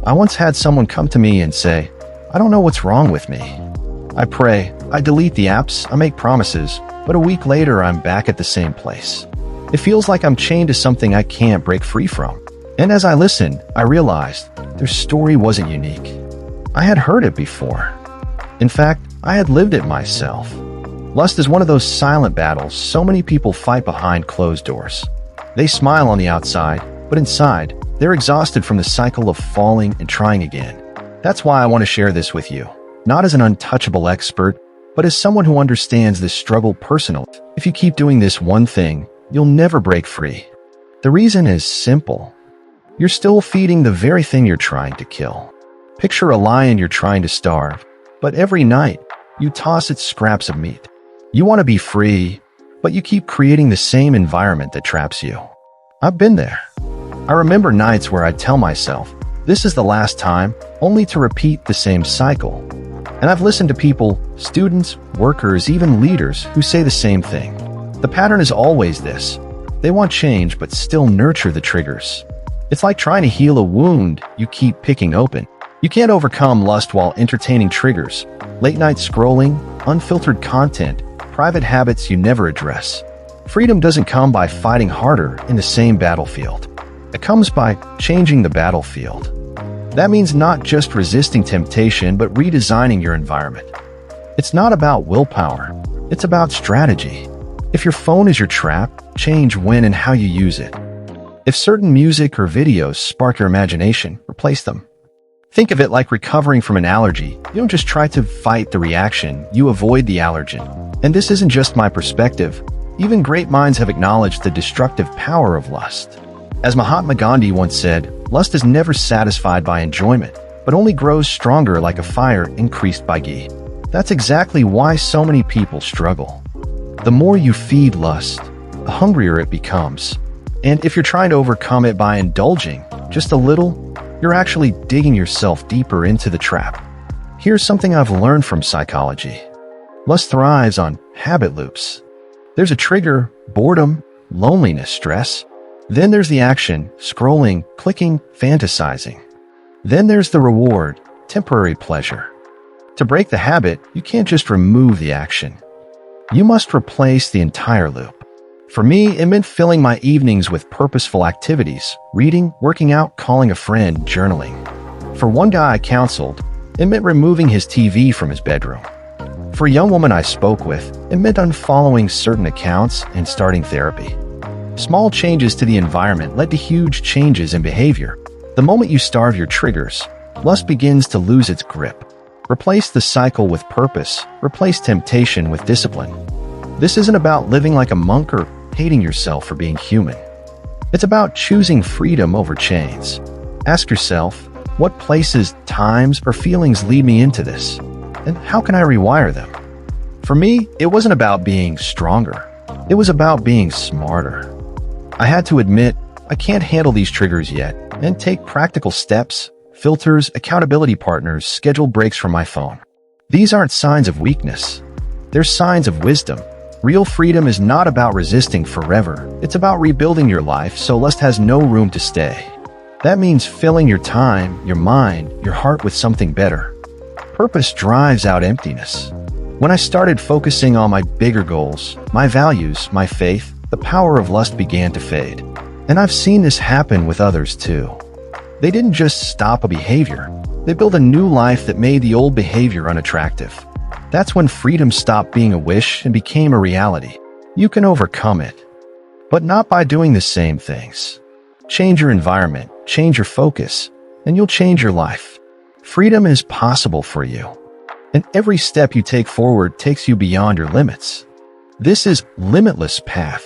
I once had someone come to me and say, "I don't know what's wrong with me." I pray, I delete the apps, I make promises, but a week later I'm back at the same place. It feels like I'm chained to something I can't break free from. And as I listened, I realized their story wasn't unique. I had heard it before. In fact, I had lived it myself. Lust is one of those silent battles so many people fight behind closed doors. They smile on the outside, but inside, they're exhausted from the cycle of falling and trying again. That's why I want to share this with you, not as an untouchable expert, but as someone who understands this struggle personally. If you keep doing this one thing, you'll never break free. The reason is simple. You're still feeding the very thing you're trying to kill. Picture a lion you're trying to starve, but every night, you toss it scraps of meat. You want to be free, but you keep creating the same environment that traps you. I've been there. I remember nights where I'd tell myself, this is the last time, only to repeat the same cycle. And I've listened to people, students, workers, even leaders, who say the same thing. The pattern is always this. They want change but still nurture the triggers. It's like trying to heal a wound you keep picking open. You can't overcome lust while entertaining triggers, late-night scrolling, unfiltered content, private habits you never address. Freedom doesn't come by fighting harder in the same battlefield. It comes by changing the battlefield. That means not just resisting temptation, but redesigning your environment. It's not about willpower. It's about strategy. If your phone is your trap, change when and how you use it. If certain music or videos spark your imagination, replace them. Think of it like recovering from an allergy. You don't just try to fight the reaction, you avoid the allergen. And this isn't just my perspective. Even great minds have acknowledged the destructive power of lust. As Mahatma Gandhi once said, lust is never satisfied by enjoyment, but only grows stronger like a fire increased by ghee. That's exactly why so many people struggle. The more you feed lust, the hungrier it becomes. And if you're trying to overcome it by indulging just a little, you're actually digging yourself deeper into the trap. Here's something I've learned from psychology. Lust thrives on habit loops. There's a trigger, boredom, loneliness, stress. Then there's the action, scrolling, clicking, fantasizing. Then there's the reward, temporary pleasure. To break the habit, you can't just remove the action. You must replace the entire loop. For me, it meant filling my evenings with purposeful activities, reading, working out, calling a friend, journaling. For one guy I counseled, it meant removing his TV from his bedroom. For a young woman I spoke with, it meant unfollowing certain accounts and starting therapy. Small changes to the environment led to huge changes in behavior. The moment you starve your triggers, lust begins to lose its grip. Replace the cycle with purpose. Replace temptation with discipline. This isn't about living like a monk or hating yourself for being human. It's about choosing freedom over chains. Ask yourself, what places, times, or feelings lead me into this? And how can I rewire them? For me, it wasn't about being stronger. It was about being smarter. I had to admit, I can't handle these triggers yet, and take practical steps, filters, accountability partners, schedule breaks from my phone. These aren't signs of weakness. They're signs of wisdom. Real freedom is not about resisting forever. It's about rebuilding your life so lust has no room to stay. That means filling your time, your mind, your heart with something better. Purpose drives out emptiness. When I started focusing on my bigger goals, my values, my faith, the power of lust began to fade. And I've seen this happen with others too. They didn't just stop a behavior. They built a new life that made the old behavior unattractive. That's when freedom stopped being a wish and became a reality. You can overcome it, but not by doing the same things. Change your environment, change your focus, and you'll change your life. Freedom is possible for you. And every step you take forward takes you beyond your limits. This is Limitless Path.